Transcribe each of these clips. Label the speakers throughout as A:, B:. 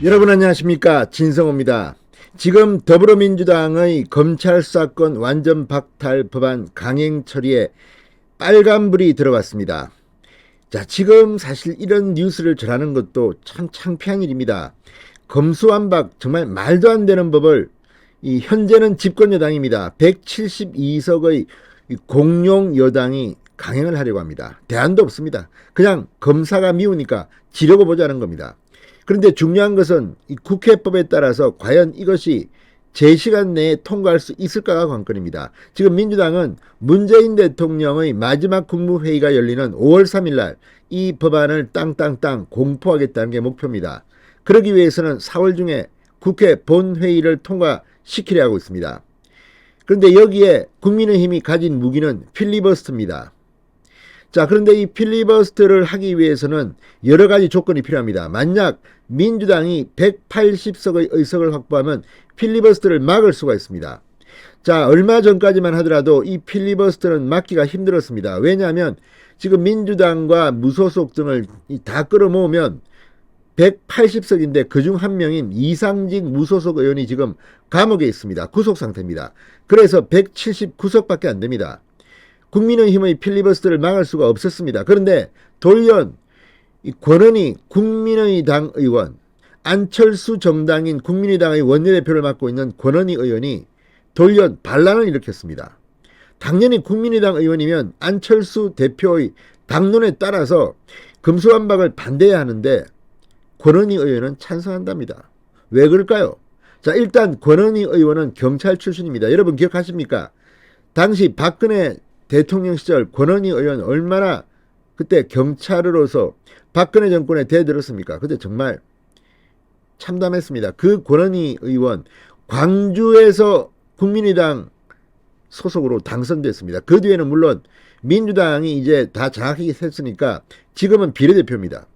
A: 여러분 안녕하십니까, 진성호입니다. 지금 더불어민주당의 검찰 수사권 완전 박탈 법안 강행 처리에 빨간불이 들어왔습니다. 자, 지금 사실 이런 뉴스를 전하는 것도 참 창피한 일입니다. 검수완박, 정말 말도 안 되는 법을 현재는 집권 여당입니다. 172석의 공룡 여당이 강행을 하려고 합니다. 대안도 없습니다. 그냥 검사가 미우니까 지려고 보자는 겁니다. 그런데 중요한 것은 이 국회법에 따라서 과연 이것이 제 시간 내에 통과할 수 있을까가 관건입니다. 지금 민주당은 문재인 대통령의 마지막 국무회의가 열리는 5월 3일 날 이 법안을 땅땅땅 공포하겠다는 게 목표입니다. 그러기 위해서는 4월 중에 국회 본회의를 통과시키려 하고 있습니다. 그런데 여기에 국민의힘이 가진 무기는 필리버스터입니다. 자, 그런데 이 필리버스터를 하기 위해서는 여러 가지 조건이 필요합니다. 만약 민주당이 180석의 의석을 확보하면 필리버스터를 막을 수가 있습니다. 자, 얼마 전까지만 하더라도 이 필리버스터는 막기가 힘들었습니다. 왜냐하면 지금 민주당과 무소속 등을 다 끌어모으면 180석인데 그중 한 명인 이상직 무소속 의원이 지금 감옥에 있습니다. 구속 상태입니다. 그래서 179석밖에 안 됩니다. 국민의힘의 필리버스터를 막을 수가 없었습니다. 그런데 돌연 권은희 국민의당 의원, 안철수 정당인 국민의당의 원내대표를 맡고 있는 권은희 의원이 돌연 반란을 일으켰습니다. 당연히 국민의당 의원이면 안철수 대표의 당론에 따라서 검수완박을 반대해야 하는데 권은희 의원은 찬성한답니다. 왜 그럴까요? 자, 일단 권은희 의원은 경찰 출신입니다. 여러분 기억하십니까? 당시 박근혜 대통령 시절 권은희 의원 얼마나 그때 경찰으로서 박근혜 정권에 대들었습니까? 그때 정말 참담했습니다. 그 권은희 의원 광주에서 국민의당 소속으로 당선됐습니다. 그 뒤에는 물론 민주당이 이제 다 장악하게 됐으니까 지금은 비례대표입니다.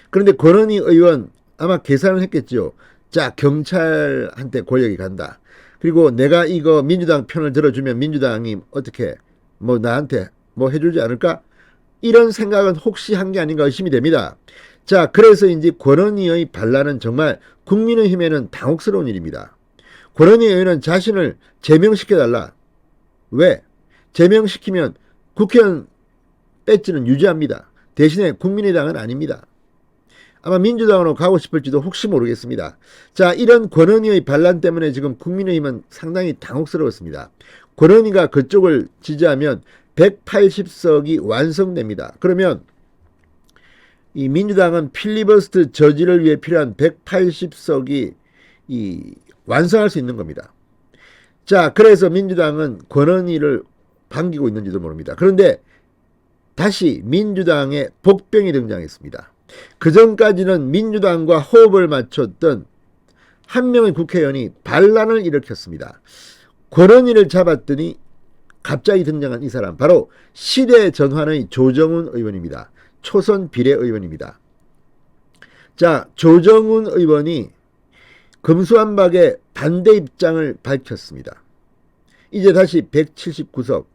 A: 그런데 권은희 의원 아마 계산을 했겠죠. 자, 경찰한테 권력이 간다. 그리고 내가 이거 민주당 편을 들어주면 민주당이 어떻게 뭐 나한테 뭐 해주지 않을까? 이런 생각은 혹시 한 게 아닌가 의심이 됩니다. 자, 그래서 이제 권은희의 반란은 정말 국민의힘에는 당혹스러운 일입니다. 권은희 의원은 자신을 제명시켜달라. 왜? 제명시키면 국회의원 배지는 유지합니다. 대신에 국민의당은 아닙니다. 아마 민주당으로 가고 싶을지도 혹시 모르겠습니다. 자, 이런 권은희의 반란 때문에 지금 국민의힘은 상당히 당혹스러웠습니다. 권은희가 그쪽을 지지하면 180석이 완성됩니다. 그러면 이 민주당은 필리버스터 저지를 위해 필요한 180석이 완성할 수 있는 겁니다. 자, 그래서 민주당은 권은희를 반기고 있는지도 모릅니다. 그런데 다시 민주당의 복병이 등장했습니다. 그 전까지는 민주당과 호흡을 맞췄던 한 명의 국회의원이 반란을 일으켰습니다. 권은희를 잡았더니 갑자기 등장한 이 사람, 바로 시대전환의 조정훈 의원입니다. 초선 비례의원입니다. 자, 조정훈 의원이 검수완박에 반대 입장을 밝혔습니다. 이제 다시 179석,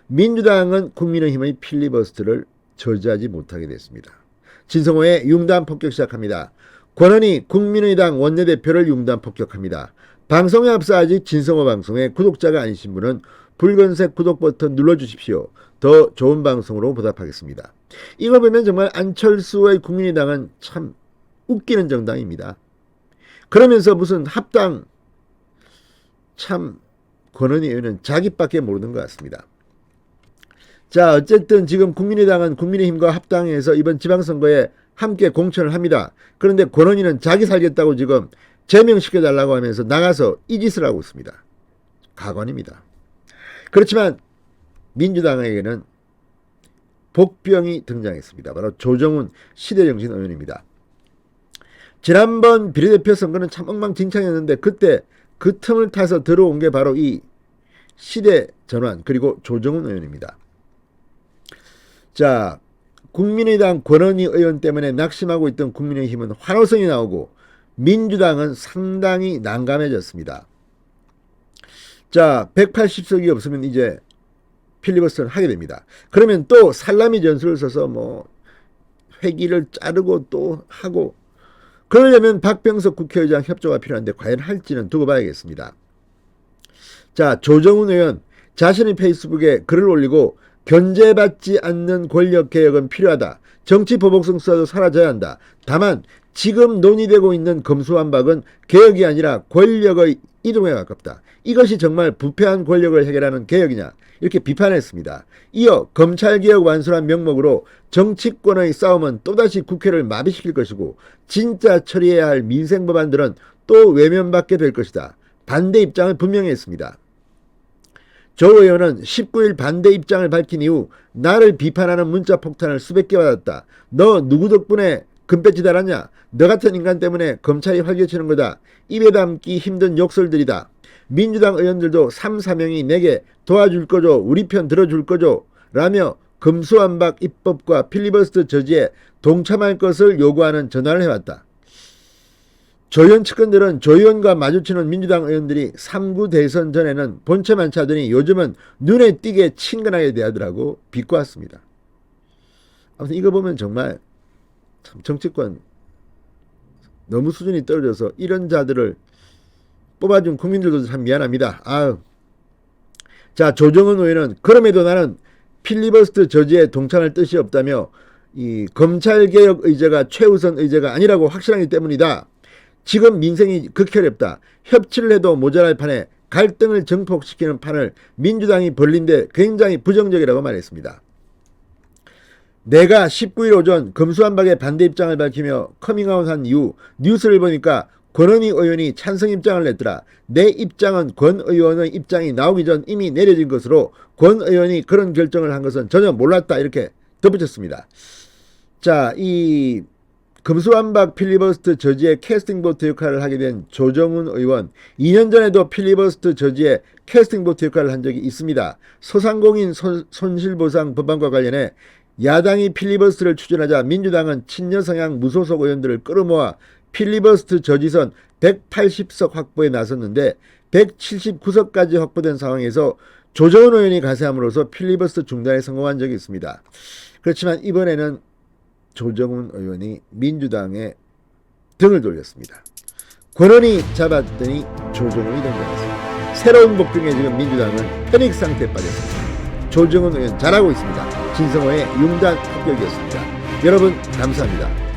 A: 민주당은 국민의힘의 필리버스터를 저지하지 못하게 됐습니다. 진성호의 융단 폭격 시작합니다. 권은희 국민의당 원내대표를 융단 폭격합니다. 방송에 앞서 아직 진성호 방송에 구독자가 아니신 분은 붉은색 구독 버튼 눌러주십시오. 더 좋은 방송으로 보답하겠습니다. 이걸 보면 정말 안철수의 국민의당은 참 웃기는 정당입니다. 그러면서 무슨 합당, 참 권은희 의원은 자기밖에 모르는 것 같습니다. 자, 어쨌든 지금 국민의당은 국민의힘과 합당해서 이번 지방선거에 함께 공천을 합니다. 그런데 권은희는 자기 살겠다고 지금 제명시켜달라고 하면서 나가서 이 짓을 하고 있습니다. 가관입니다. 그렇지만 민주당에게는 복병이 등장했습니다. 바로 조정훈 시대정신 의원입니다. 지난번 비례대표 선거는 참 엉망진창이었는데 그때 그 틈을 타서 들어온 게 바로 이 시대전환 그리고 조정훈 의원입니다. 자, 국민의당 권은희 의원 때문에 낙심하고 있던 국민의힘은 환호성이 나오고 민주당은 상당히 난감해졌습니다. 자, 180석이 없으면 이제 필리버스터를 하게 됩니다. 그러면 또 살라미 전술을 써서 뭐 회기를 자르고 또 하고 그러려면 박병석 국회의장 협조가 필요한데 과연 할지는 두고 봐야겠습니다. 자, 조정훈 의원 자신의 페이스북에 글을 올리고 견제받지 않는 권력개혁은 필요하다. 정치보복성 수사도 사라져야 한다. 다만 지금 논의되고 있는 검수완박은 개혁이 아니라 권력의 이동에 가깝다. 이것이 정말 부패한 권력을 해결하는 개혁이냐, 이렇게 비판했습니다. 이어 검찰개혁 완수란 명목으로 정치권의 싸움은 또다시 국회를 마비시킬 것이고 진짜 처리해야 할 민생법안들은 또 외면받게 될 것이다. 반대 입장을 분명히 했습니다. 조 의원은 19일 반대 입장을 밝힌 이후 나를 비판하는 문자 폭탄을 수백 개 받았다. 너 누구 덕분에 금배지 달았냐? 너 같은 인간 때문에 검찰이 활개치는 거다. 입에 담기 힘든 욕설들이다. 민주당 의원들도 3, 4명이 내게 도와줄 거죠. 우리 편 들어줄 거죠. 라며 검수완박 입법과 필리버스터 저지에 동참할 것을 요구하는 전화를 해왔다. 조 의원 측근들은 조 의원과 마주치는 민주당 의원들이 3구 대선 전에는 본체 많지 하더니 요즘은 눈에 띄게 친근하게 대하더라고 비꼬았습니다. 아무튼 이거 보면 정말 참 정치권 너무 수준이 떨어져서 이런 자들을 뽑아준 국민들도 참 미안합니다. 아유. 자, 조정훈 의원은 그럼에도 나는 필리버스터 저지에 동참할 뜻이 없다며 이 검찰개혁 의제가 최우선 의제가 아니라고 확실하기 때문이다. 지금 민생이 극혈렵다. 협치를 해도 모자랄 판에 갈등을 증폭시키는 판을 민주당이 벌린 데 굉장히 부정적이라고 말했습니다. 내가 19일 오전 검수완박의 반대 입장을 밝히며 커밍아웃한 이후 뉴스를 보니까 권은희 의원이 찬성 입장을 냈더라. 내 입장은 권 의원의 입장이 나오기 전 이미 내려진 것으로 권 의원이 그런 결정을 한 것은 전혀 몰랐다. 이렇게 덧붙였습니다. 자, 이 검수완박 필리버스터 저지의 캐스팅보트 역할을 하게 된 조정훈 의원, 2년 전에도 필리버스터 저지의 캐스팅보트 역할을 한 적이 있습니다. 소상공인 손실보상 법안과 관련해 야당이 필리버스터를 추진하자 민주당은 친여 성향 무소속 의원들을 끌어모아 필리버스터 저지선 180석 확보에 나섰는데 179석까지 확보된 상황에서 조정훈 의원이 가세함으로써 필리버스터 중단에 성공한 적이 있습니다. 그렇지만 이번에는 조정훈 의원이 민주당에 등을 돌렸습니다. 권한이 잡았더니 조정훈이 등장했습니다. 새로운 복중에 지금 민주당은 패닉 상태에 빠졌습니다. 조정훈 의원 잘하고 있습니다. 진성호의 융단 합격이었습니다. 여러분 감사합니다.